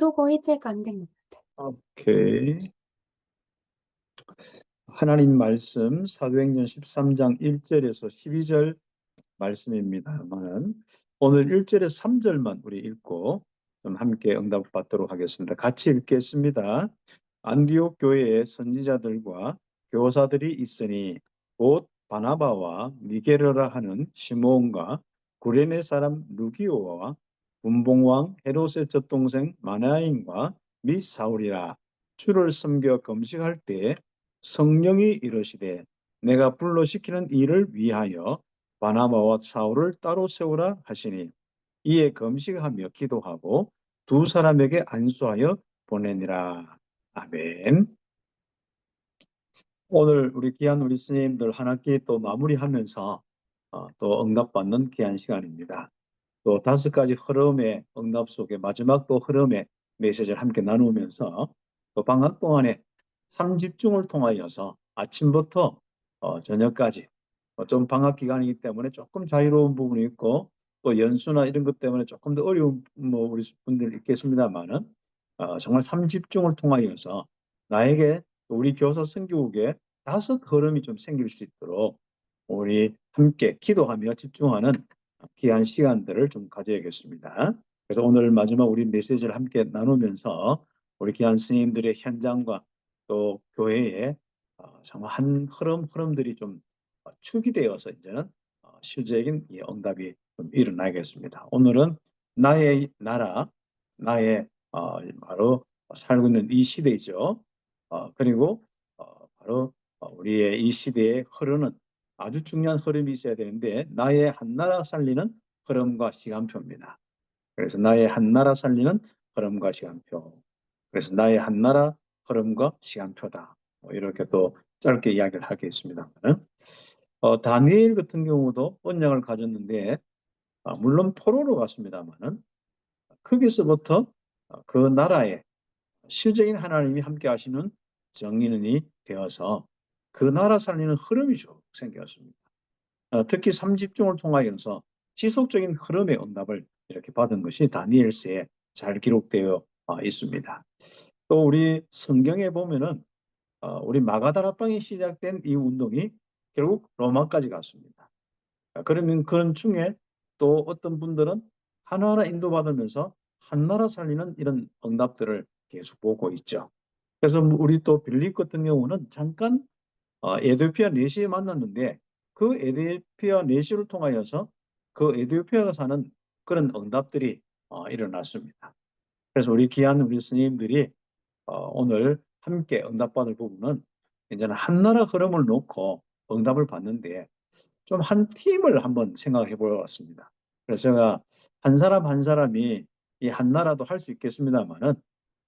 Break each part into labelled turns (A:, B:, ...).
A: 都过一节안 된 것 같아.
B: 오케이. 하나님 말씀 사도행전 13장 1절에서 12절 말씀입니다만 오늘 1절에서 3절만 우리 읽고 좀 함께 응답받도록 하겠습니다. 같이 읽겠습니다. 안디옥 교회에 선지자들과 교사들이 있으니 곧 바나바와 니게르라 하는 시므온과 구레네 사람 루기오와 분봉왕 헤롯의 젖동생 마나인과 및 사울이라. 주를 섬겨 금식할 때에 성령이 이르시되 내가 불러시키는 일을 위하여 바나바와 사울을 따로 세우라 하시니 이에 금식하며 기도하고 두 사람에게 안수하여 보내니라. 아멘. 오늘 우리 귀한 우리 스님들 한 학기 또 마무리하면서 또 응답받는 귀한 시간입니다. 또 5가지 흐름의 응답 속에 마지막 또 흐름의 메시지를 함께 나누면서 또 방학 동안에 3집중을 통하여서 아침부터 저녁까지 좀 방학 기간이기 때문에 조금 자유로운 부분이 있고 또 연수나 이런 것 때문에 조금 더 어려운 우리 분들 있겠습니다만은 정말 3집중을 통하여서 나에게 우리 교사 선교국에 5 흐름이 좀 생길 수 있도록 우리 함께 기도하며 집중하는 귀한 시간들을 좀 가져야겠습니다. 그래서 오늘 마지막 우리 메시지를 함께 나누면서 우리 귀한 스님들의 현장과 또 교회에 정말 한 흐름들이 좀 축이 되어서 이제는 실제적인 이 응답이 좀 일어나겠습니다. 오늘은 나의 나라, 나의 바로 살고 있는 이 시대죠. 그리고 바로 우리의 이 시대에 흐르는 아주 중요한 흐름이 있어야 되는데 나의 한나라 살리는 흐름과 시간표입니다. 그래서 나의 한나라 살리는 흐름과 시간표. 그래서 나의 한나라 흐름과 시간표다. 이렇게 또 짧게 이야기를 하겠습니다만 다니엘 같은 경우도 언약을 가졌는데 물론 포로로 갔습니다만은 거기서부터 그 나라에 실적인 하나님이 함께 하시는 정인이 되어서 그 나라 살리는 흐름이 쭉 생겼습니다. 특히 3집중을 통하여서 지속적인 흐름의 응답을 이렇게 받은 것이 다니엘서에 잘 기록되어 있습니다. 또 우리 성경에 보면은 우리 마가다락방이 시작된 이 운동이 결국 로마까지 갔습니다. 그러면 그런 중에 또 어떤 분들은 하나하나 인도받으면서 한 나라 살리는 이런 응답들을 계속 보고 있죠. 그래서 우리 또 빌립 같은 경우는 잠깐 에디오피아 내시에 만났는데 그 에디오피아 내시를 통하여서 그 에디오피아가 사는 그런 응답들이 일어났습니다. 그래서 우리 귀한 우리 스님들이 오늘 함께 응답받을 부분은 이제는 한 나라 흐름을 놓고 응답을 받는데 좀 한 팀을 한번 생각해 보았습니다. 그래서 제가 한 사람 한 사람이 이 한 나라도 할 수 있겠습니다만은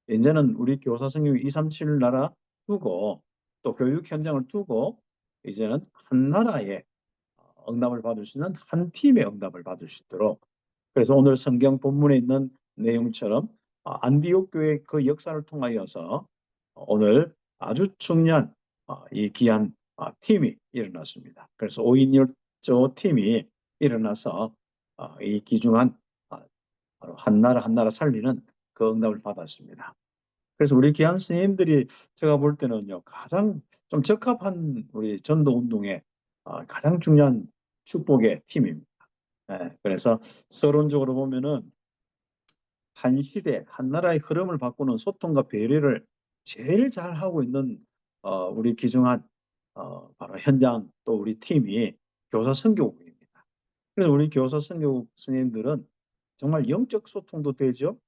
B: 이제는 우리 교사 선교 237 나라 두고 또 교육 현장을 두고 이제는 한 나라의 응답을 받을 수 있는 한 팀의 응답을 받을 수 있도록 그래서 오늘 성경 본문에 있는 내용처럼 안디옥 교회 그 역사를 통하여서 오늘 아주 중요한 이 귀한 팀이 일어났습니다. 그래서 5인 1조 팀이 일어나서 이 귀중한 바로 한 나라 한 나라 살리는 그 응답을 받았습니다. 그래서 우리 귀한 스님들이 제가 볼 때는요 가장 좀 적합한 우리 전도 운동의 가장 중요한 축복의 팀입니다. 예, 그래서 서론적으로 보면은 한 시대, 한 나라의 흐름을 바꾸는 소통과 배려를 제일 잘 하고 있는 우리 귀중한 바로 현장 또 우리 팀이 교사 선교국입니다. 그래서 우리 교사 선교국 스님들은 정말 영적 소통도 되죠.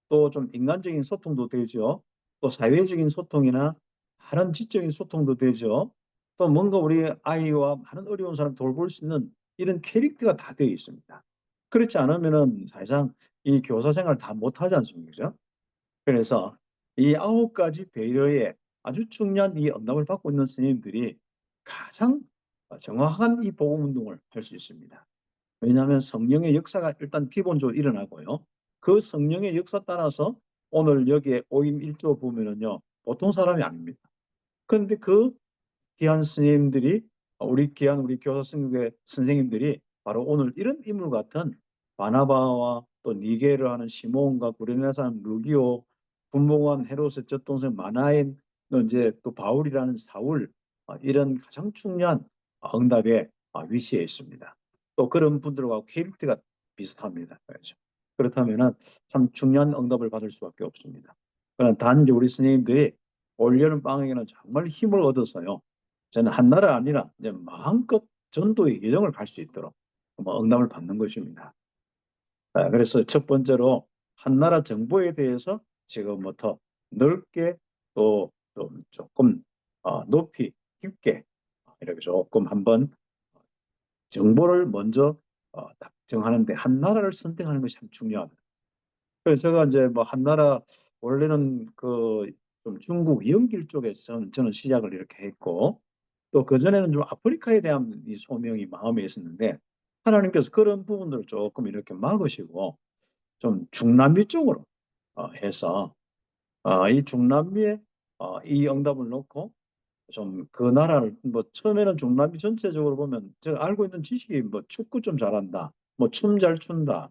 B: 또 좀 인간적인 소통도 되죠. 또 사회적인 소통이나 다른 지적인 소통도 되죠. 또 뭔가 우리 아이와 많은 어려운 사람 돌볼 수 있는 이런 캐릭터가 다 되어 있습니다. 그렇지 않으면은 사실상 이 교사 생활 다 못하지 않습니까? 그죠? 그래서 이 9가지 배려에 아주 중요한 이 응답을 받고 있는 스님들이 가장 정확한 이 복음 운동을 할 수 있습니다. 왜냐하면 성령의 역사가 일단 기본적으로 일어나고요. 그 성령의 역사 따라서 오늘 여기에 5인 1조 보면은요. 보통 사람이 아닙니다. 그런데 그 귀한 스님들이 우리 귀한 우리 교사 선교회 선생님들이 바로 오늘 이런 인물 같은 바나바와 또 니게를 하는 시몬과 구레네 사람 루기오 분봉왕 헤롯의 젖동생 마나엔, 이제 또 바울이라는 사울, 이런 가장 중요한 응답의 위치에 있습니다. 또 그런 분들과 캐릭터가 비슷합니다. 그렇죠. 그렇다면은 참 중요한 응답을 받을 수밖에 없습니다. 그러나 단 우리 스님들이 올여름 방학에는 정말 힘을 얻어서요. 저는 한 나라 아니라 이제 마음껏 전도의 여정을 갈 수 있도록 응답을 받는 것입니다. 그래서 첫 번째로 한나라 정보에 대해서 지금부터 넓게 또 좀 조금 높이 깊게 이렇게 조금 한번 정보를 먼저 딱 정하는데 한나라를 선택하는 것이 참 중요하다. 그래서 제가 이제 뭐 한나라 원래는 그 좀 중국 영길 쪽에서 저는 시작을 이렇게 했고 또 그전에는 좀 아프리카에 대한 이 소명이 마음에 있었는데 하나님께서 그런 부분들을 조금 이렇게 막으시고 좀 중남미 쪽으로 해서 이 중남미에 이 응답을 놓고 좀 그 나라를 뭐 처음에는 중남미 전체적으로 보면 제가 알고 있는 지식이 뭐 축구 좀 잘한다, 뭐 춤 잘 춘다,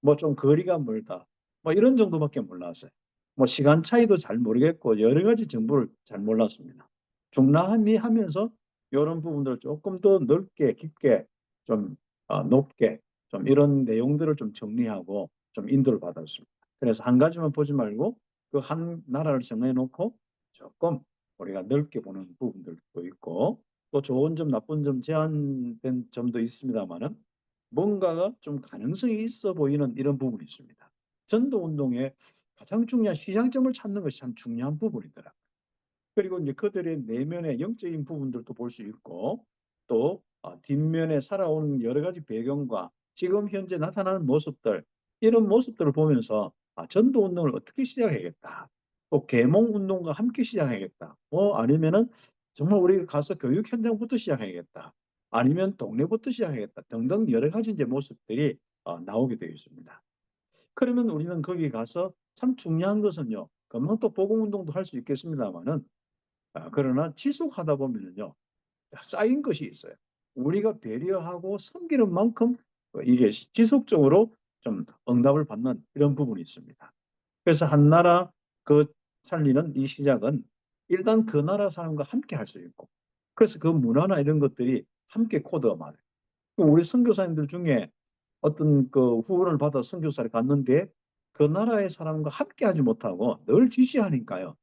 B: 뭐 좀 거리가 멀다, 뭐 이런 정도밖에 몰랐어요. 뭐 시간 차이도 잘 모르겠고 여러 가지 정보를 잘 몰랐습니다. 중남미 하면서 이런 부분들을 조금 더 넓게 깊게 좀 높게 좀 이런 내용들을 좀 정리하고 좀 인도를 받았습니다. 그래서 한 가지만 보지 말고 그 한 나라를 정해놓고 조금 우리가 넓게 보는 부분들도 있고 또 좋은 점 나쁜 점 제한된 점도 있습니다만은 뭔가가 좀 가능성이 있어 보이는 이런 부분이 있습니다. 전도 운동의 가장 중요한 시작점을 찾는 것이 참 중요한 부분이더라고요. 그리고 이제 그들의 내면의 영적인 부분들도 볼 수 있고 또 뒷면에 살아온 여러 가지 배경과 지금 현재 나타나는 모습들 이런 모습들을 보면서 전도 운동을 어떻게 시작해야겠다. 또 계몽 운동과 함께 시작해야겠다. 아니면은 정말 우리가 가서 교육 현장부터 시작해야겠다. 아니면 동네부터 시작해야겠다. 등등 여러 가지 이제 모습들이 나오게 되어 있습니다. 그러면 우리는 거기 가서 참 중요한 것은요. 금방 또 복음 운동도 할 수 있겠습니다만은 그러나 지속하다 보면은요. 쌓인 것이 있어요. 우리가 배려하고 섬기는 만큼 이게 지속적으로 좀 응답을 받는 이런 부분이 있습니다. 그래서 한 나라 그 살리는 이 시작은 일단 그 나라 사람과 함께 할 수 있고 그래서 그 문화나 이런 것들이 함께 코드가 맞아요. 우리 선교사님들 중에 어떤 그 후원을 받아 선교사를 갔는데 그 나라의 사람과 함께 하지 못하고 늘 지시하니까요.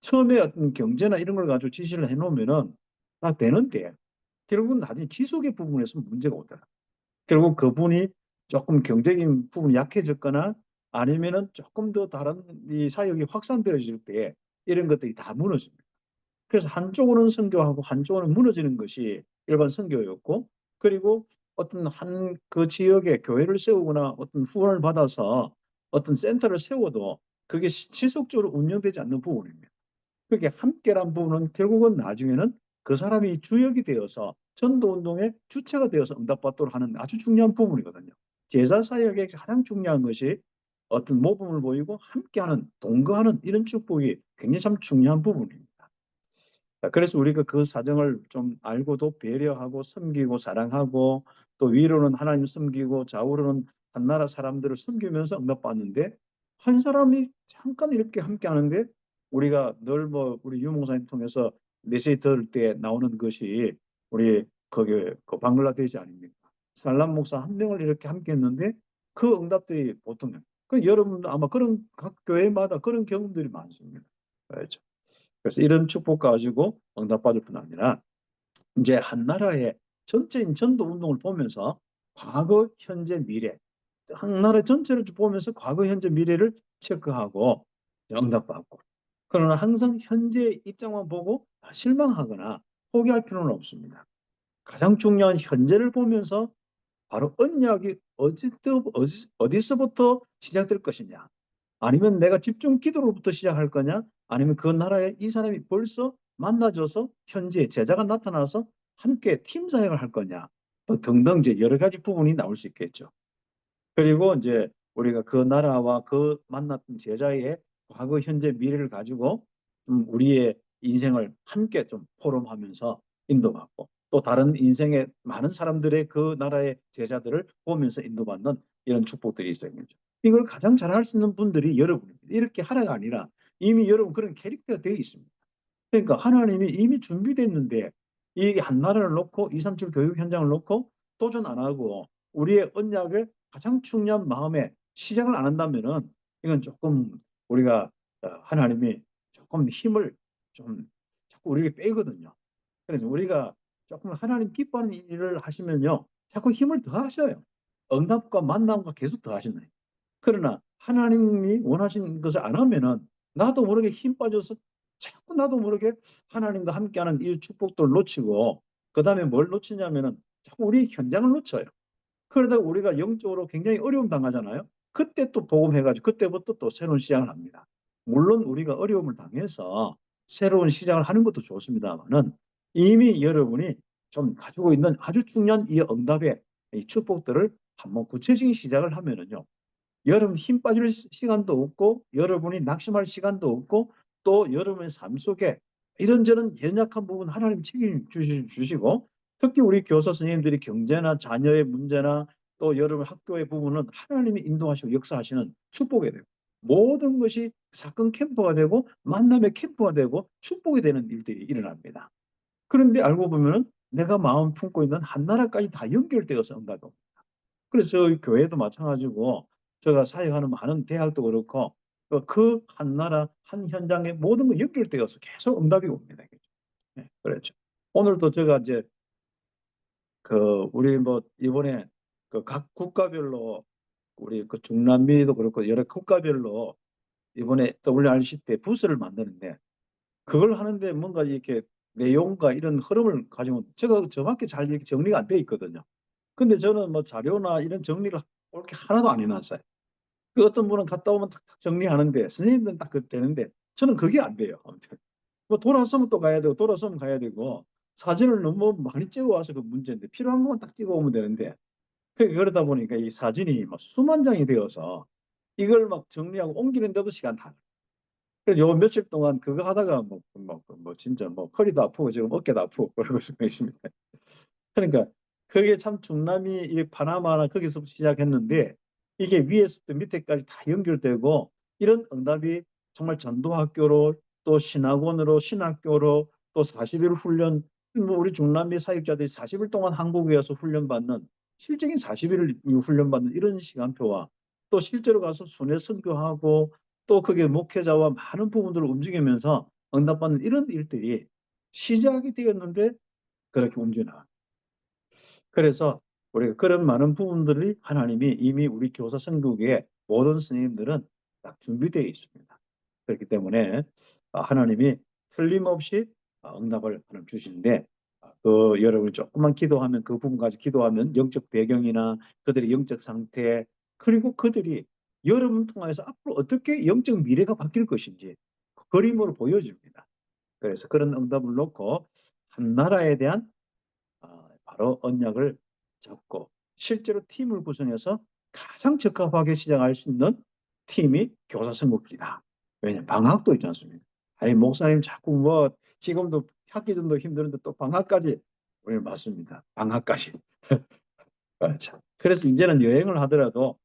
B: 처음에 어떤 경제나 이런 걸 가지고 지시를 해놓으면은 다 되는데 결국은 나중에 지속의 부분에서 문제가 오더라. 결국 그분이 조금 경제적인 부분이 약해졌거나 아니면은 조금 더 다른 이 사역이 확산되어질 때 이런 것들이 다 무너집니다. 그래서 한쪽으로는 선교하고 한쪽으로는 무너지는 것이 일반 선교였고 그리고 어떤 한 그 지역에 교회를 세우거나 어떤 후원을 받아서 어떤 센터를 세워도 그게 지속적으로 운영되지 않는 부분입니다. 그렇게 함께란 부분은 결국은 나중에는 그 사람이 주역이 되어서 전도운동의 주체가 되어서 응답받도록 하는 아주 중요한 부분이거든요. 제자 사역의 가장 중요한 것이 어떤 모범을 보이고 함께하는 동거하는 이런 축복이 굉장히 참 중요한 부분입니다. 그래서 우리가 그 사정을 좀 알고도 배려하고 섬기고 사랑하고 또 위로는 하나님 섬기고 좌우로는 한 나라 사람들을 섬기면서 응답받는데 한 사람이 잠깐 이렇게 함께 하는데 우리가 늘 뭐 우리 유목사님 통해서 메시지 들을 때 나오는 것이 우리 거기 그 방글라데시 아닙니까? 살람 목사 한 명을 이렇게 함께 했는데 그 응답들이 보통 여러분도 아마 그런 각 교회마다 그런 경험들이 많습니다. 그렇죠. 그래서 이런 축복 가지고 응답받을 뿐 아니라 이제 한 나라의 전체인 전도 운동을 보면서 과거, 현재, 미래 한 나라 전체를 보면서 과거, 현재, 미래를 체크하고 응답받고 그러나 항상 현재 입장만 보고 실망하거나 포기할 필요는 없습니다. 가장 중요한 현재를 보면서 바로 언약이 어디서부터 시작될 것이냐 아니면 내가 집중 기도로부터 시작할 거냐? 아니면 그 나라에 이 사람이 벌써 만나줘서 현지에 제자가 나타나서 함께 팀 사역을 할 거냐? 또 등등 이제 여러 가지 부분이 나올 수 있겠죠. 그리고 이제 우리가 그 나라와 그 만났던 제자의 과거, 현재, 미래를 가지고 우리의 인생을 함께 좀 포럼하면서 인도받고 또 다른 인생의 많은 사람들의 그 나라의 제자들을 보면서 인도받는 이런 축복들이 있어요. 이걸 가장 잘할 수 있는 분들이 여러분입니다. 이렇게 하라가 아니라 이미 여러분 그런 캐릭터가 되어 있습니다. 그러니까 하나님이 이미 준비됐는데 이 한 나라를 놓고 237 교육 현장을 놓고 도전 안 하고 우리의 언약을 가장 중요한 마음에 시작을 안 한다면은 이건 조금 우리가 하나님이 조금 힘을 좀 자꾸 우리에게 빼거든요. 그래서 우리가 조금 하나님 기뻐하는 일을 하시면요, 자꾸 힘을 더 하셔요. 응답과 만남과 계속 더 하시는 거예요. 그러나 하나님이 원하시는 것을 안 하면은 나도 모르게 힘 빠져서 자꾸 나도 모르게 하나님과 함께하는 이 축복들을 놓치고 그다음에 뭘 놓치냐면은 자꾸 우리 현장을 놓쳐요. 그러다가 우리가 영적으로 굉장히 어려움 당하잖아요. 그때 또 복음해 가지고 그때부터 또 새로운 시작을 합니다. 물론 우리가 어려움을 당해서 새로운 시작을 하는 것도 좋습니다마는 이미 여러분이 좀 가지고 있는 아주 중요한 이 응답의 이 축복들을 한번 구체적인 시작을 하면은요. 여러분 힘 빠질 시간도 없고 여러분이 낙심할 시간도 없고 또 여러분의 삶 속에 이런저런 연약한 부분 하나님 책임 주시고 특히 우리 교사 선생님들이 경제나 자녀의 문제나 또 여러분 학교의 부분은 하나님이 인도하시고 역사하시는 축복이 되고 모든 것이 사건 캠프가 되고 만남의 캠프가 되고 축복이 되는 일들이 일어납니다. 그런데 알고 보면은 내가 마음 품고 있는 한 나라까지 다 연결되어서 응답이 옵니다. 그래서 저희 교회도 마찬가지고 제가 사역하는 많은 대학도 그렇고 그 한 나라 한 현장에 모든 거 연결되어서 계속 응답이 옵니다. 네, 그렇죠. 오늘도 제가 이제 그 우리 뭐 이번에 그 각 국가별로 우리 그 중남미도 그렇고 여러 국가별로 이번에 WRC 때 부스를 만드는데 그걸 하는데 뭔가 이렇게 내용과 이런 흐름을 가지고 제가 정확히 잘 이렇게 정리가 안 돼 있거든요. 근데 저는 뭐 자료나 이런 정리를 그렇게 하나도 안 해놨어요. 그 어떤 분은 갔다 오면 탁탁 정리하는데 선생님들은 딱 그 되는데 저는 그게 안 돼요. 아무튼 뭐 돌아서면 또 가야 되고 돌아서면 가야 되고 사진을 너무 많이 찍어 와서 그 문제인데 필요한 것만 딱 찍어 오면 되는데 그러다 보니까 이 사진이 막 수만 장이 되어서 이걸 막 정리하고 옮기는데도 시간 다. 그래서 요 며칠 동안 그거 하다가 뭐 진짜 뭐 허리도 아프고 지금 어깨도 아프고 그러고 있습니다. 그러니까 그게 참 중남미 이 파나마나 거기서 시작했는데 이게 위에서부터 밑에까지 다 연결되고 이런 응답이 정말 전도학교로 또 신학원으로 신학교로 또 40일 훈련 뭐 우리 중남미 사역자들이 40일 동안 한국에 와서 훈련받는 실적인 40일 훈련받는 이런 시간표와 또 실제로 가서 순회 선교하고 또 그게 목회자와 많은 부분들을 움직이면서 응답받는 이런 일들이 시작이 되었는데 그렇게 움직여 나갑니다. 그래서 우리가 그런 많은 부분들이 하나님이 이미 우리 교사 선교국의 모든 스님들은 딱 준비되어 있습니다. 그렇기 때문에 하나님이 틀림없이 응답을 하나님 주시는데 그 여러분 조금만 기도하면 그 부분 가지고 기도하면 영적 배경이나 그들의 영적 상태 그리고 그들이 여러분 통해서 앞으로 어떻게 영적 미래가 바뀔 것인지 그 그림으로 보여집니다. 그래서 그런 응답을 놓고 한 나라에 대한 바로 언약을 잡고 실제로 팀을 구성해서 가장 적합하게 시작할 수 있는 팀이 교사 선거길이다. 왜냐하면 방학도 있지 않습니까? 아니 목사님 자꾸 뭐 지금도 학기 전도 힘드는데 또 방학까지 우리 맞습니다. 방학까지. 참. 그래서 이제는 여행을 하더라도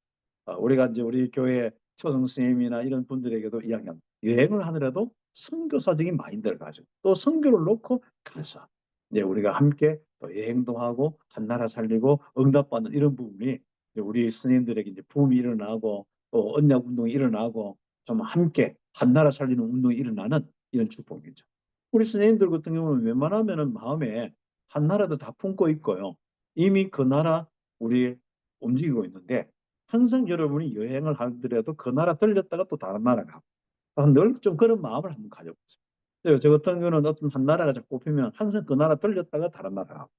B: 우리가 이제 우리 교회 초성 스님이나 이런 분들에게도 이야기합니다. 여행을 하더라도 선교사적인 마인드를 가지고 또 선교를 놓고 가서 이제 우리가 함께 또 여행도 하고 한 나라 살리고 응답받는 이런 부분이 우리 스님들에게 이제 부음이 일어나고 또 언약 운동이 일어나고 좀 함께 한 나라 살리는 운동이 일어나는 이런 축복이죠. 우리 스님들 같은 경우는 웬만하면은 마음에 한 나라도 다 품고 있고요. 이미 그 나라 우리 움직이고 있는데 항상 여러분이 여행을 하더라도 그 나라 들렸다가 또 다른 나라 가고 늘 좀 그런 마음을 한번 가져보세요. 저 같은 경우는 어떤 한 나라가 자꾸 꼽히면 항상 그 나라 들렸다가 다른 나라 가고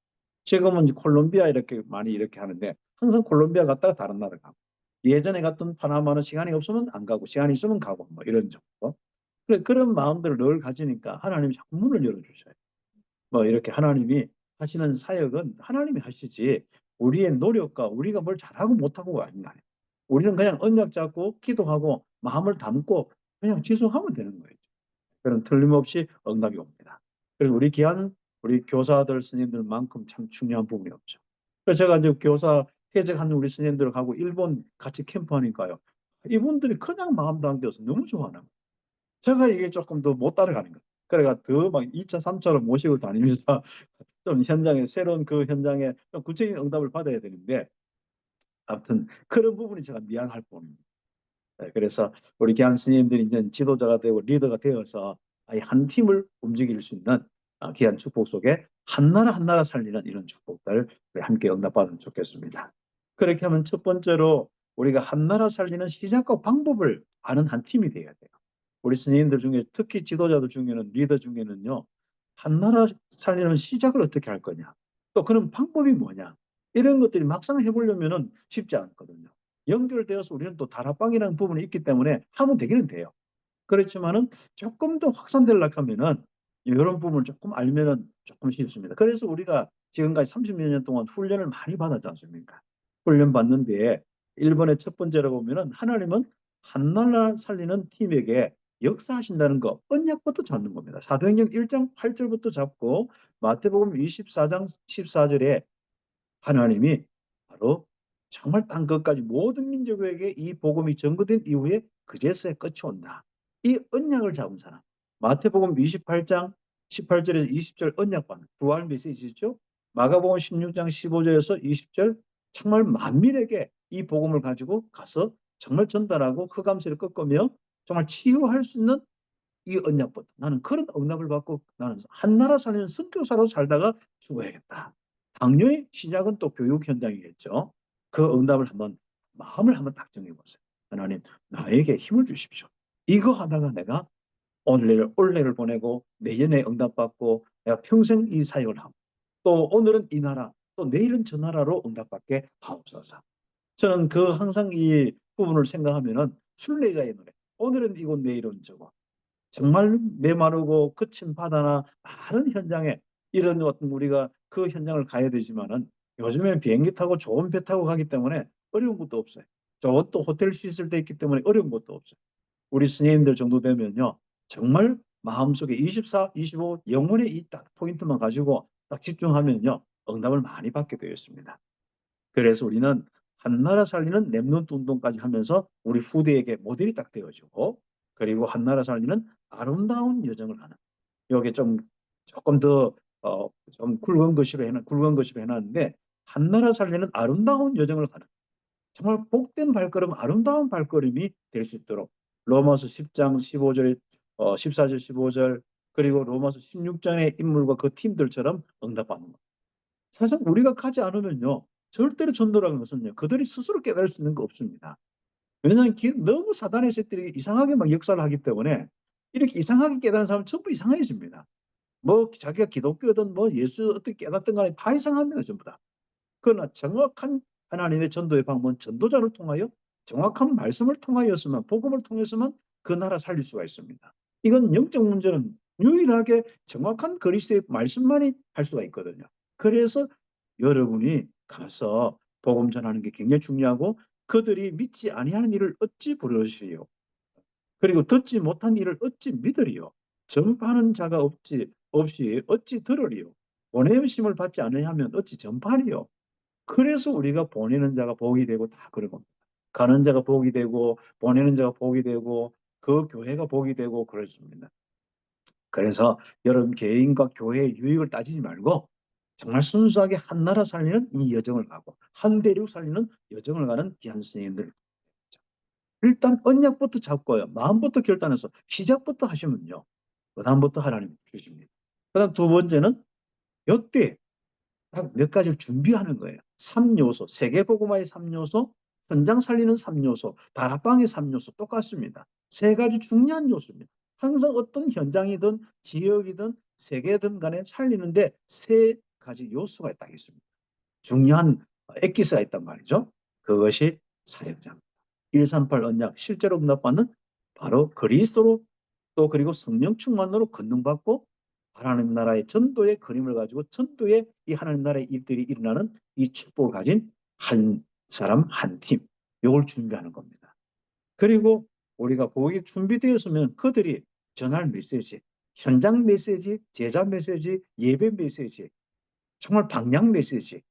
B: 지금은 이제 콜롬비아 이렇게 많이 이렇게 하는데 항상 콜롬비아 갔다가 다른 나라 가고 예전에 갔던 파나마는 시간이 없으면 안 가고 시간이 있으면 가고 뭐 이런 정도. 그런 마음들을 늘 가지니까 하나님이 자꾸 문을 열어주셔요. 뭐 이렇게 하나님이 하시는 사역은 하나님이 하시지 우리의 노력과 우리가 뭘 잘하고 못하고가 아니라 우리는 그냥 언약 잡고 기도하고 마음을 담고 그냥 지속하면 되는 거예요. 그런 틀림없이 응답이 옵니다. 그리고 우리 귀한 우리 교사들 스님들만큼 참 중요한 부분이 없죠. 그래서 제가 이제 교사 퇴직한 우리 스님들하고 일본 같이 캠프하니까요. 이분들이 그냥 마음 담겨서 너무 좋아하는 거예요. 제가 이게 조금 더 못 따라가는 거예요. 그래가 더 막 2차, 3차로 모시고 다니면서 좀 현장에 새로운 그 현장에 좀 구체적인 응답을 받아야 되는데 아무튼 그런 부분이 제가 미안할 뿐입니다. 네, 그래서 우리 귀한 스님들이 이제 지도자가 되고 리더가 되어서 아예 한 팀을 움직일 수 있는 귀한 축복 속에 한나라 한나라 살리는 이런 축복들 우리 함께 응답받으면 좋겠습니다. 그렇게 하면 첫 번째로 우리가 한나라 살리는 시작과 방법을 아는 한 팀이 되어야 돼요. 우리 스님들 중에 특히 지도자들 중에는 리더 중에는요. 한나라 살리는 시작을 어떻게 할 거냐. 또 그런 방법이 뭐냐. 이런 것들이 막상 해보려면 쉽지 않거든요. 연결되어서 우리는 또 다락방이라는 부분이 있기 때문에 하면 되기는 돼요. 그렇지만은 조금 더 확산되려고 하면은 이런 부분을 조금 알면은 조금 쉽습니다. 그래서 우리가 지금까지 30여 년 동안 훈련을 많이 받았지 않습니까? 훈련 받는 데에 1번의 첫 번째로 보면은 하나님은 한나라 살리는 팀에게 역사하신다는 거, 언약부터 잡는 겁니다. 사도행전 1장 8절부터 잡고 마태복음 24장 14절에 하나님이 바로 정말 땅 끝까지 모든 민족에게 이 복음이 전거된 이후에 그제서야 끝이 온다. 이 언약을 잡은 사람. 마태복음 28장 18절에서 20절 언약받는 부활 메시지죠. 마가복음 16장 15절에서 20절 정말 만민에게 이 복음을 가지고 가서 정말 전달하고 흑암세를 꺾으며 정말 치유할 수 있는 이 언약부터 나는 그런 응답을 받고 나는 한나라 살리는 선교사로 살다가 죽어야겠다. 당연히 시작은 또 교육 현장이겠죠. 그 응답을 한번 마음을 한번 딱 정해보세요. 하나님 나에게 힘을 주십시오. 이거 하다가 내가 올해를 보내고 내년에 응답받고 내가 평생 이 사역을 하고 또 오늘은 이 나라 또 내일은 저 나라로 응답받게 하옵소서. 저는 그 항상 이 부분을 생각하면은 순례자의 노래 오늘은 이곳 내일은 저곳 정말 메마르고 거친 바다나 많은 현장에 이런 어떤 우리가 그 현장을 가야 되지만은 요즘에는 비행기 타고 좋은 배 타고 가기 때문에 어려운 것도 없어요. 좋은 또 호텔 시설 돼 있기 때문에 어려운 것도 없어요. 우리 스님들 정도 되면요. 정말 마음속에 24, 25 영혼의 이 딱 포인트만 가지고 딱 집중하면요. 응답을 많이 받게 되어 있습니다. 그래서 우리는 한나라 살리는 랩넌트 운동까지 하면서 우리 후대에게 모델이 딱 되어주고 그리고 한나라 살리는 아름다운 여정을 하는 여기 좀 조금 더 좀 굵은 것으로 해놨는데 한나라 살리는 아름다운 여정을 가는 정말 복된 발걸음 아름다운 발걸음이 될 수 있도록 로마서 10장 15절 14절 15절 그리고 로마서 16장의 인물과 그 팀들처럼 응답하는 것. 사실 우리가 가지 않으면요. 절대로 전도라는 것은요. 그들이 스스로 깨달을 수 있는 거 없습니다. 왜냐하면 너무 사단의 새들이 이상하게 막 역사를 하기 때문에 이렇게 이상하게 깨달은 사람은 전부 이상해집니다. 뭐 자기가 기독교든 뭐 예수 어떻게 깨닫든 간에 다 이상합니다. 전부 다. 그러나 정확한 하나님의 전도의 방법은 전도자를 통하여 정확한 말씀을 통하여서만 복음을 통해서만 그 나라 살릴 수가 있습니다. 이건 영적 문제는 유일하게 정확한 그리스도의 말씀만이 할 수가 있거든요. 그래서 여러분이 가서 복음 전하는 게 굉장히 중요하고 그들이 믿지 아니하는 일을 어찌 부르시리요. 그리고 듣지 못한 일을 어찌 믿으리요. 전파하는 자가 없이 어찌 들으리요. 보내심을 받지 않으면 어찌 전파리요. 그래서 우리가 보내는 자가 복이 되고 다 그런 겁니다. 가는 자가 복이 되고 보내는 자가 복이 되고 그 교회가 복이 되고 그렇습니다. 그래서 여러분 개인과 교회의 유익을 따지지 말고 정말 순수하게 한 나라 살리는 이 여정을 가고 한 대륙 살리는 여정을 가는 귀한 스님들. 일단 언약부터 잡고요. 마음부터 결단해서 시작부터 하시면요. 그 다음부터 하나님 주십니다. 그 다음 두 번째는 이때 딱 몇 가지를 준비하는 거예요. 3요소, 세계고구마의 3요소, 현장 살리는 3요소, 다락방의 3요소 똑같습니다. 세 가지 중요한 요소입니다. 항상 어떤 현장이든 지역이든 세계든 간에 살리는데 세 가지 요소가 딱 있습니다. 중요한 엑기스가 있단 말이죠. 그것이 사역자입니다. 138 언약 실제로 응답받는 바로 그리스도로 또 그리고 성령 충만으로 건능받고 하나님 나라의 전도의 그림을 가지고 전도의 이 하나님 나라의 일들이 일어나는 이 축복을 가진 한 사람 한 팀. 이걸 준비하는 겁니다. 그리고 우리가 거기에 준비되었으면 그들이 전할 메시지, 현장 메시지, 제자 메시지, 예배 메시지, 정말 방향 메시지,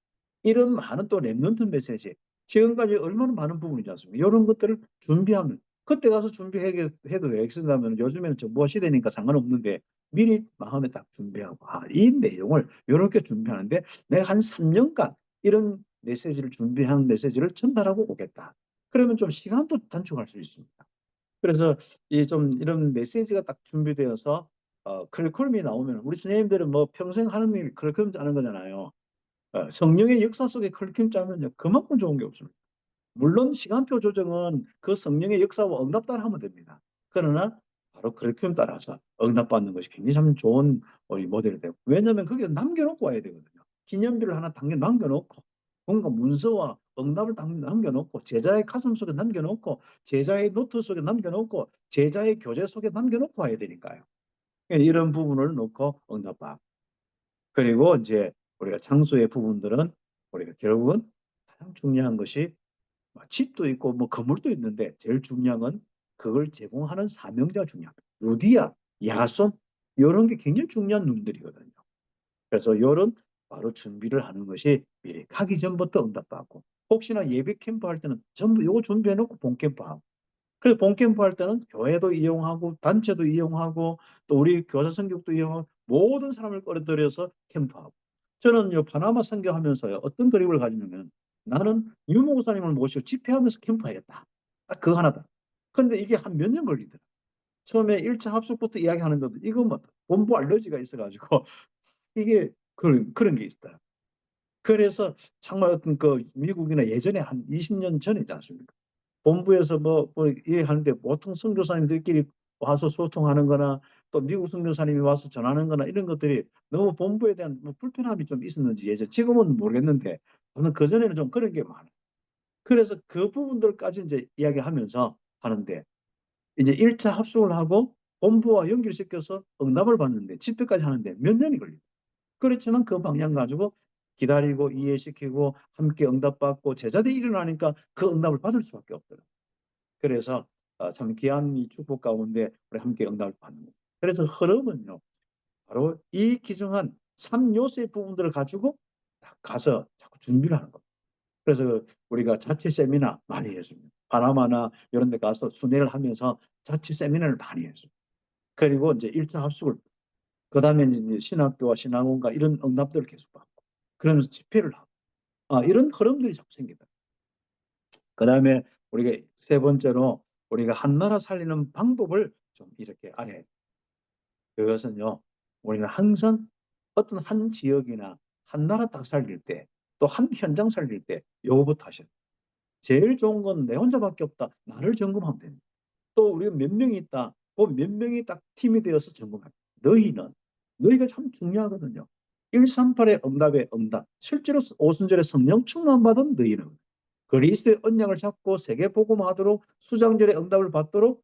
B: 이런 많은 또 랩넌트 메시지, 지금까지 얼마나 많은 부분이지 않습니까? 이런 것들을 준비하면 그때 가서 준비해도 되겠다면 요즘에는 정보화 시대니까 상관없는데 미리 마음에 딱 준비하고 이 내용을 이렇게 준비하는데 내가 한 3년간 이런 메시지를 준비한 메시지를 전달하고 오겠다. 그러면 좀 시간도 단축할 수 있습니다. 그래서 이 좀 이런 메시지가 딱 준비되어서 커리큘럼이 나오면 우리 선생님들은 뭐 평생 하는 일 커리큘럼 짜는 거잖아요. 성령의 역사 속에 커리큘럼 짜면요 그만큼 좋은 게 없습니다. 물론 시간표 조정은 그 성령의 역사와 응답 따라 하면 됩니다. 그러나 바로 커리큘럼 따라서 응답받는 것이 굉장히 참 좋은 우리 모델이 되고 왜냐하면 거기에 남겨놓고 와야 되거든요. 기념비를 하나 남겨놓고 뭔가 문서와 응답을 남겨놓고 제자의 가슴 속에 남겨놓고 제자의 노트 속에 남겨놓고 제자의 교재 속에 남겨놓고 와야 되니까요. 이런 부분을 놓고 응답받고 그리고 이제 우리가 장소의 부분들은 우리가 결국은 가장 중요한 것이 집도 있고 뭐 건물도 있는데 제일 중요한 건 그걸 제공하는 사명자가 중요합니다. 루디아, 야손 이런 게 굉장히 중요한 놈들이거든요. 그래서 이런 바로 준비를 하는 것이 미리 가기 전부터 응답받고 혹시나 예배 캠프 할 때는 전부 이거 준비해놓고 본캠프 하고 그래서 본캠프 할 때는 교회도 이용하고 단체도 이용하고 또 우리 교사 선교도 이용하고 모든 사람을 끌어들여서 캠프하고 저는 요 파나마 선교하면서요 어떤 그림을 가지냐면 나는 유모 목사님을 모시고 집회하면서 캠프하겠다. 딱 그거 하나다. 근데 이게 한 몇 년 걸리더라. 처음에 1차 합숙부터 이야기하는데도 이거 뭐 본부 알러지가 있어가지고 이게 그런 게 있더라. 그래서 정말 어떤 그 미국이나 예전에 한 20년 전이지 않습니까? 본부에서 뭐 얘기하는데 보통 선교사님들끼리 와서 소통하는 거나 또 미국 선교사님이 와서 전하는 거나 이런 것들이 너무 본부에 대한 뭐 불편함이 좀 있었는지 예전 지금은 모르겠는데 저는 그전에는 좀 그런 게 많아요. 그래서 그 부분들까지 이제 이야기하면서 하는데 이제 1차 합숙을 하고 본부와 연결시켜서 응답을 받는데 집회까지 하는데 몇 년이 걸려요. 그렇지만 그 방향 가지고 기다리고 이해시키고 함께 응답받고 제자들이 일어나니까 그 응답을 받을 수밖에 없더라고요. 그래서 참 귀한 이 축복 가운데 우리 함께 응답을 받는 거예요. 그래서 흐름은요. 바로 이 기중한 3요소의 부분들을 가지고 딱 가서 자꾸 준비를 하는 겁니다. 그래서 우리가 자체 세미나 많이 했습니다. 파나마나 이런 데 가서 순회를 하면서 자체 세미나를 많이 했습니다. 그리고 이제 1차 합숙을 그다음에 이제 신학교와 신학원과 이런 응답들을 계속 받고 그러면서 집회를 하고 이런 흐름들이 자꾸 생기다. 그다음에 우리가 세 번째로 우리가 한 나라 살리는 방법을 좀 이렇게 알아야 그것은요. 우리는 항상 어떤 한 지역이나 한 나라 딱 살릴 때 또 한 현장 살릴 때 요거부터 하셔야 돼요. 제일 좋은 건 내 혼자밖에 없다. 나를 점검하면 됩니다. 또 우리가 몇 명이 있다. 그 몇 명이 딱 팀이 되어서 점검합니다. 너희가 참 중요하거든요. 138의 응답의 응답. 실제로 오순절에 성령 충만 받은 너희는 그리스도의 언약을 잡고 세계 복음하도록 수장절의 응답을 받도록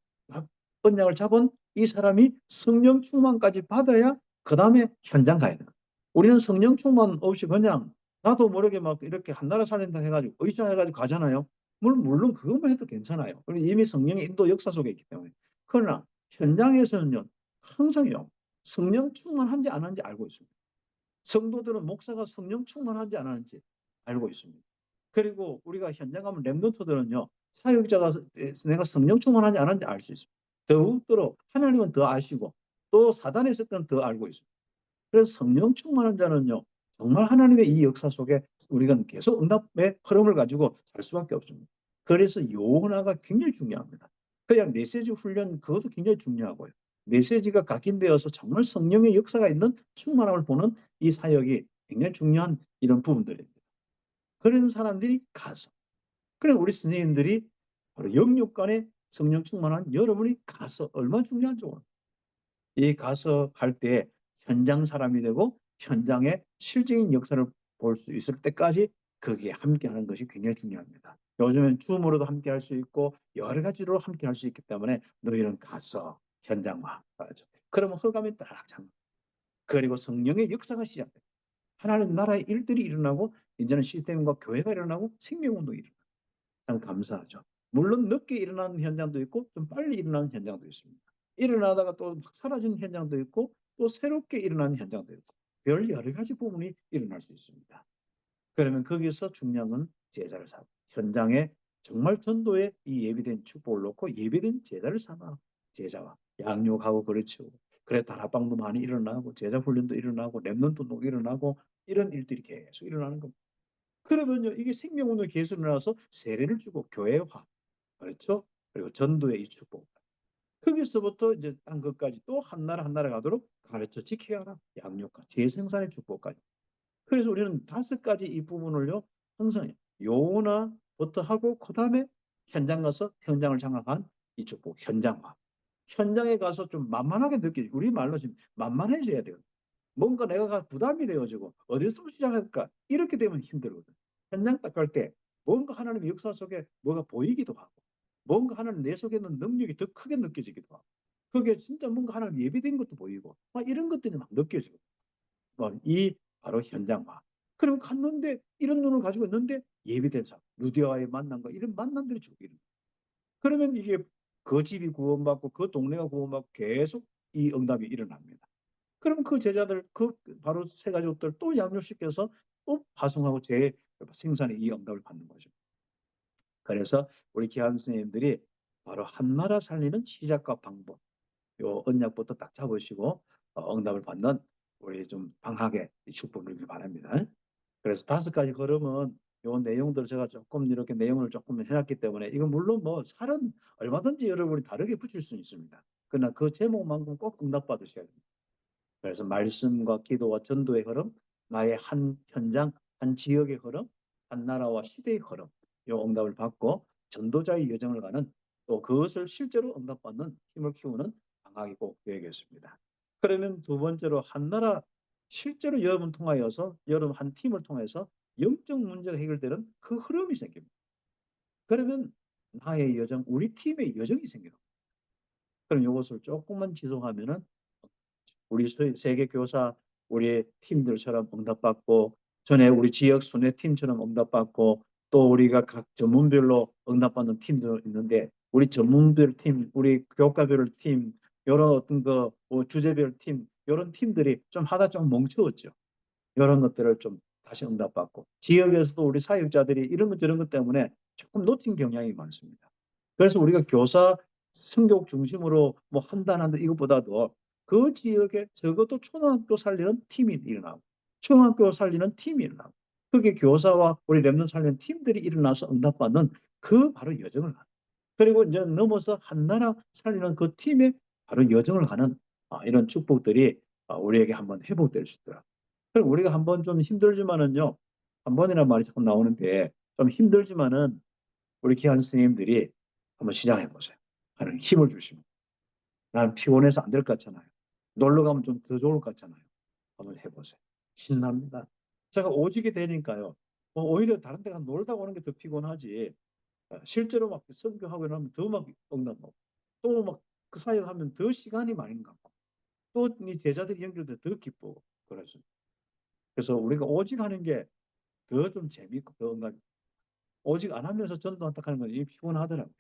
B: 언약을 잡은 이 사람이 성령 충만까지 받아야 그 다음에 현장 가야 돼요. 우리는 성령 충만 없이 그냥 나도 모르게 막 이렇게 한 나라 살린다 해가지고 의지해가지고 가잖아요. 물론 그것만 해도 괜찮아요. 이미 성령의 인도 역사 속에 있기 때문에. 그러나 현장에서는요. 항상요. 성령 충만한지 안 한지 알고 있습니다. 성도들은 목사가 성령 충만한지 안 하는지 알고 있습니다. 그리고 우리가 현장 가면 렘넌트들은요. 사역자가 내가 성령 충만한지 안 하는지 알 수 있습니다. 더욱더 하나님은 더 아시고 또 사단에 있을 때는 더 알고 있습니다. 그래서 성령 충만한 자는요. 정말 하나님의 이 역사 속에 우리가 계속 응답의 흐름을 가지고 살 수밖에 없습니다. 그래서 요원화가 굉장히 중요합니다. 그냥 메시지 훈련 그것도 굉장히 중요하고요. 메시지가 각인되어서 정말 성령의 역사가 있는 충만함을 보는 이 사역이 굉장히 중요한 이런 부분들입니다. 그런 사람들이 가서 그래 우리 선생님들이 바로 영육간에 성령 충만한 여러분이 가서 얼마나 중요한지 이 가서 할 때 현장 사람이 되고 현장의 실질적인 역사를 볼 수 있을 때까지 거기에 함께하는 것이 굉장히 중요합니다. 요즘엔 줌으로도 함께할 수 있고 여러 가지로 함께할 수 있기 때문에 너희는 가서 현장과 하죠. 그러면 흑암이 딱 잠. 그리고 성령의 역사가 시작돼요. 하나님 나라의 일들이 일어나고 이제는 시스템과 교회가 일어나고 생명운동이 일어나요. 참 감사하죠. 물론 늦게 일어나는 현장도 있고 좀 빨리 일어나는 현장도 있습니다. 일어나다가 또 막 사라지는 현장도 있고 또 새롭게 일어나는 현장도 있고 별 여러 가지 부분이 일어날 수 있습니다. 그러면 거기서 중요한 건 제자를 삼고 현장에 정말 전도에 이 예비된 축복을 놓고 예비된 제자를 삼아 제자와 양육하고 그렇죠. 그래 다락방도 많이 일어나고 제자 훈련도 일어나고 랩넌트도 일어나고 이런 일들이 계속 일어나는 겁니다. 그러면요 이게 생명운동이 계속 일어나서 세례를 주고 교회화 그렇죠. 그리고 전도의 이 축복 거기서부터 이제 딴 것까지 또 한 나라 한 나라 가도록 가르쳐 지켜야 하라 양육과 재생산의 축복까지. 그래서 우리는 5가지 이 부분을요 항상 요나부터 하고 그다음에 현장 가서 현장을 장악한 이 축복 현장화. 현장에 가서 좀 만만하게 느끼지. 우리 말로 지금 만만해져야 돼요. 뭔가 내가 부담이 되어지고 어디서 시작할까 이렇게 되면 힘들거든. 현장 딱 갈 때 뭔가 하나님의 역사 속에 뭐가 보이기도 하고 뭔가 하나님 내 속에 있는 능력이 더 크게 느껴지기도 하고 그게 진짜 뭔가 하나님 예비된 것도 보이고 막 이런 것들이 막 느껴지고 이 바로 현장화. 그리고 갔는데 이런 눈을 가지고 있는데 예비된 사람 루디아와의 만남과 이런 만남들이 주거든요. 그러면 이게 그 집이 구원받고 그 동네가 구원받고 계속 이 응답이 일어납니다. 그럼 그 제자들 그 바로 3가지 옷들 또 양육시켜서 또 파송하고 재생산의 이 응답을 받는 거죠. 그래서 우리 기한 선생님들이 바로 한 나라 살리는 시작과 방법 요 언약부터 딱 잡으시고 응답을 받는 우리 좀 방학의 축복 누리길 바랍니다. 그래서 5가지 걸음은 요 내용들 제가 조금 이렇게 내용을 조금 해놨기 때문에 이건 물론 뭐 살은 얼마든지 여러분이 다르게 붙일 수는 있습니다. 그러나 그 제목만큼 꼭 응답받으셔야 됩니다. 그래서 말씀과 기도와 전도의 흐름, 나의 한 현장, 한 지역의 흐름, 한 나라와 시대의 흐름, 이 응답을 받고 전도자의 여정을 가는 또 그것을 실제로 응답받는 힘을 키우는 방학이 꼭 되겠습니다. 그러면 2번째로 한 나라 실제로 여러분 통하여서 여러분 한 팀을 통해서 영적 문제가 해결되는 그 흐름이 생깁니다. 그러면 나의 여정, 우리 팀의 여정이 생겨요. 그럼 이것을 조금만 지속하면은 우리 세계 교사 우리 팀들처럼 응답받고 전에 우리 지역 순회 팀처럼 응답받고 또 우리가 각 전문별로 응답받는 팀도 있는데 우리 전문별 팀, 우리 교과별 팀, 이런 어떤 뭐 주제별 팀, 이런 팀들이 좀 하다 좀 멈추었죠. 이런 것들을 좀 다시 응답받고 지역에서도 우리 사역자들이 이런 것 저런 것 때문에 조금 놓친 경향이 많습니다. 그래서 우리가 교사 성교육 중심으로 뭐 한다 이것보다도 그 지역에 적어도 초등학교 살리는 팀이 일어나고 중학교 살리는 팀이 일어나고 그게 교사와 우리 랩넌트 살리는 팀들이 일어나서 응답받는 그 바로 여정을 가는 그리고 이제 넘어서 한 나라 살리는 그 팀의 바로 여정을 가는 이런 축복들이 우리에게 한번 회복될 수 있더라. 그럼 우리가 한번 좀 힘들지만은요. 한 번이란 말이 자꾸 나오는데 좀 힘들지만은 우리 기한 선생님들이 한번 시작해 보세요. 하는 힘을 주시면. 나는 피곤해서 안 될 것 같잖아요. 놀러 가면 좀 더 좋을 것 같잖아요. 한번 해보세요. 신납니다. 제가 오직이 되니까요. 오히려 다른 데 가 놀다 오는 게 더 피곤하지. 실제로 막 선교하고 이러면 더 막 응답하고 또 막 그 사역하면 더 시간이 많이 가고 또 이 제자들이 연결돼 더 기쁘고 그러죠. 그래서 우리가 오직 하는 게 더 좀 재밌고 더 응답. 오직 안 하면서 전도한다 하는 건 피곤하더라고요.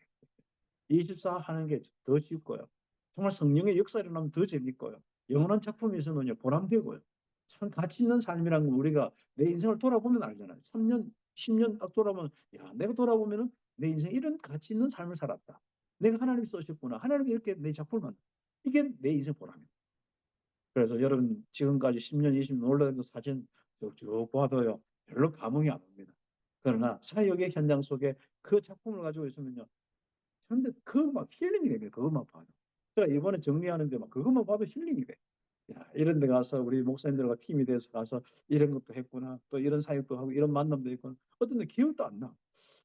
B: 24 하는 게 더 쉽고요. 정말 성령의 역사 일어나면 더 재밌고요. 영원한 작품이 있으면요 보람되고요. 참 가치 있는 삶이란 건 우리가 내 인생을 돌아보면 알잖아요. 3년, 10년 딱 돌아보면 야 내가 돌아보면은 내 인생 이런 가치 있는 삶을 살았다. 내가 하나님이 써셨구나. 하나님이 이렇게 내 작품을 만들. 이게 내 인생 보람이에요. 그래서 여러분 지금까지 10년, 20년 올라간 그 사진 쭉 봐도요. 별로 감흥이 안 옵니다. 그러나 사역의 현장 속에 그 작품을 가지고 있으면요. 근데 그 막 힐링이 됩니다. 그것만 봐도. 그러니까 이번에 정리하는데 막 그것만 봐도 힐링이 돼. 야, 이런 데 가서 우리 목사님들과 팀이 돼서 가서 이런 것도 했구나. 또 이런 사역도 하고 이런 만남도 있구나. 어떤 데 기억도 안 나.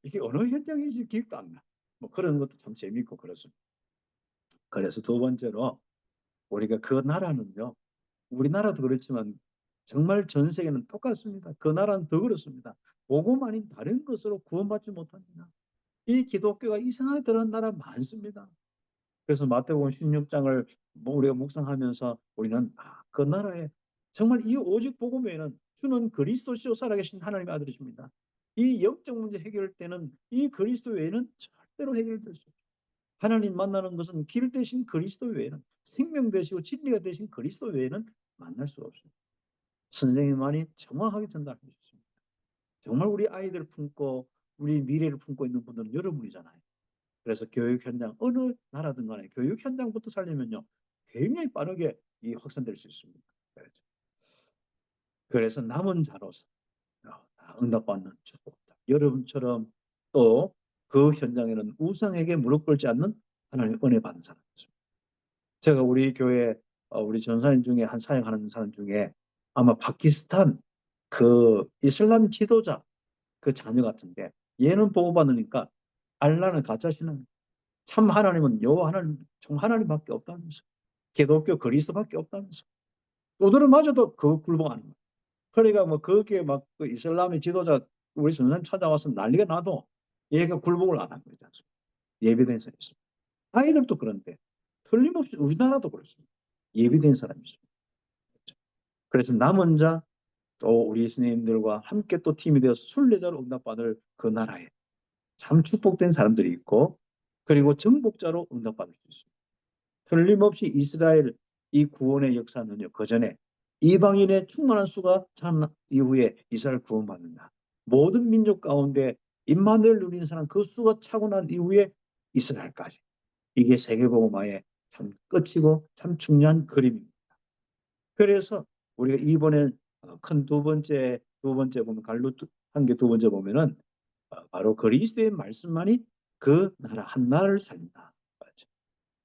B: 이게 어느 현장인지 기억도 안 나. 뭐 그런 것도 참 재밌고 그렇습니다. 그래서 2번째로 우리가 그 나라는요. 우리나라도 그렇지만 정말 전 세계는 똑같습니다. 그 나라는 더 그렇습니다. 복음 아닌 다른 것으로 구원받지 못합니다. 이 기독교가 이상하게 들어간 나라 많습니다. 그래서 마태복음 16장을 우리가 묵상하면서 우리는 그 나라에 정말 이 오직 복음 외에는 주는 그리스도시요 살아계신 하나님의 아들이십니다. 이 영적 문제 해결 때는 이 그리스도 외에는 절대로 해결될 수 없습니다. 하나님 만나는 것은 길 대신 그리스도 외에는 생명 되시고 진리가 되신 그리스도 외에는 만날 수 없습니다. 선생님만이 정확하게 전달해 주셨습니다. 정말 우리 아이들 품고 우리 미래를 품고 있는 분들은 여러분이잖아요. 그래서 교육 현장, 어느 나라든 간에 교육 현장부터 살리면요, 굉장히 빠르게 이 확산될 수 있습니다. 그래서 남은 자로서 다 응답받는 축복다. 여러분처럼 또 그 현장에는 우상에게 무릎 꿇지 않는 하나님의 은혜 받는 사람이었습니다. 제가 우리 교회 우리 전사님 중에 한 사역하는 사람 중에 아마 파키스탄 그 이슬람 지도자 그 자녀 같은데, 얘는 보호받으니까 알라는 가짜신은 참 하나님은 여호와 하나님, 참 하나님밖에 없다면서, 기독교 그리스도밖에 없다면서, 오늘은마저도 그 굴복하는 거예요. 그러니까 뭐 거기에 막 그 이슬람의 지도자 우리 선생 찾아와서 난리가 나도 얘가 굴복을 안 한 거지 않습니까? 예비된 사람이 있습니다. 아이들도 그런데 틀림없이 우리나라도 그렇습니다. 예비된 사람이 있습니다. 그래서 남은 자 또 우리 스님들과 함께 또 팀이 되어서 순례자로 응답받을 그 나라에 참 축복된 사람들이 있고, 그리고 정복자로 응답받을 수 있습니다. 틀림없이 이스라엘 이 구원의 역사는요, 그 전에 이방인의 충만한 수가 참 이후에 이스라엘 구원받는다. 모든 민족 가운데 임마누엘 누리는 사람 그 수가 차고 난 이후에 이스라엘까지. 이게 세계복음화의 참 끝이고 참 중요한 그림입니다. 그래서 우리가 이번에 큰 두 번째 보면 갈로 한 개 두 번째 보면은 바로 그리스도의 말씀만이 그 나라 한 나라를 살린다.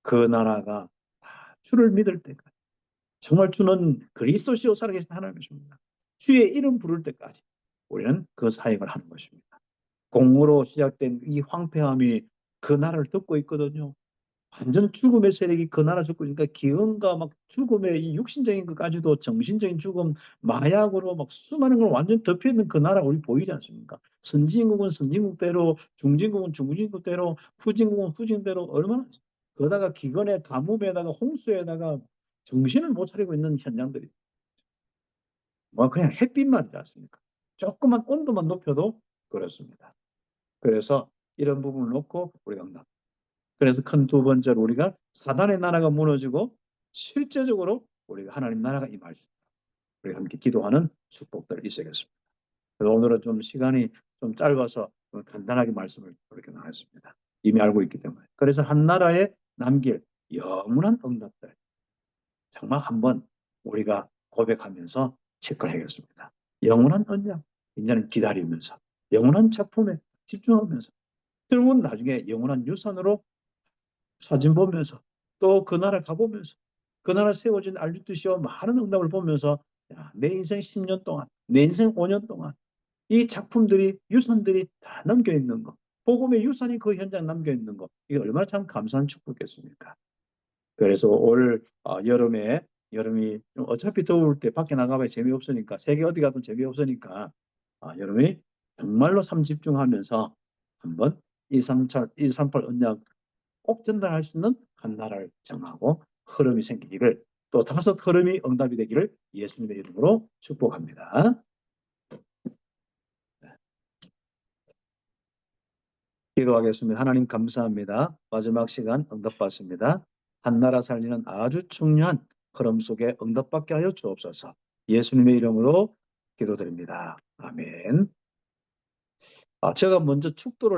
B: 그 나라가 주를 믿을 때까지, 정말 주는 그리스도시요 살아계신 하나님이십니다. 주의 이름 부를 때까지 우리는 그 사역을 하는 것입니다. 공으로 시작된 이 황폐함이 그 나라를 덮고 있거든요. 완전 죽음의 세력이 그 나라 덮고 있으니까 기근과 막 죽음의 이 육신적인 것까지도 정신적인 죽음, 마약으로 막 수많은 걸 완전 덮여 있는 그 나라 우리 보이지 않습니까? 선진국은 선진국대로, 중진국은 중진국대로, 후진국은 후진대로, 얼마나 그러다가 기근에 가뭄에다가 홍수에다가 정신을 못 차리고 있는 현장들이 뭐 그냥 햇빛만 있지 않습니까? 조금만 온도만 높여도 그렇습니다. 그래서 이런 부분을 놓고 우리가 응답. 그래서 큰 두 번째로 우리가 사단의 나라가 무너지고 실제적으로 우리가 하나님 나라가 임할 수 있다. 우리가 함께 기도하는 축복들을 있어야겠습니다. 그래서 오늘은 좀 시간이 좀 짧아서 간단하게 말씀을 그렇게 나눴습니다. 이미 알고 있기 때문에. 그래서 한 나라에 남길 영원한 응답들 정말 한번 우리가 고백하면서 체크해야겠습니다. 영원한 언약, 이제는 기다리면서 영원한 작품에 집중하면서 결국은 나중에 영원한 유산으로 사진 보면서 또 그 나라 가보면서 그 나라 세워진 알류트시와 많은 응답을 보면서 내 인생 10년 동안, 내 인생 5년 동안 이 작품들이, 유산들이 다 남겨있는 거, 복음의 유산이 그 현장 남겨있는 거, 이게 얼마나 참 감사한 축복이겠습니까? 그래서 올 여름이 어차피 더울 때 밖에 나가봐야 재미없으니까, 세계 어디 가도 재미없으니까 여름이 정말로 삶 집중하면서 한번 238 언약 꼭 전달할 수 있는 한 나라를 정하고 흐름이 생기기를, 또 다섯 흐름이 응답이 되기를 예수님의 이름으로 축복합니다. 기도하겠습니다. 하나님 감사합니다. 마지막 시간 응답받습니다. 한 나라 살리는 아주 중요한 흐름 속에 응답받게 하여 주옵소서. 예수님의 이름으로 기도드립니다. 아멘. 제가 먼저 축도를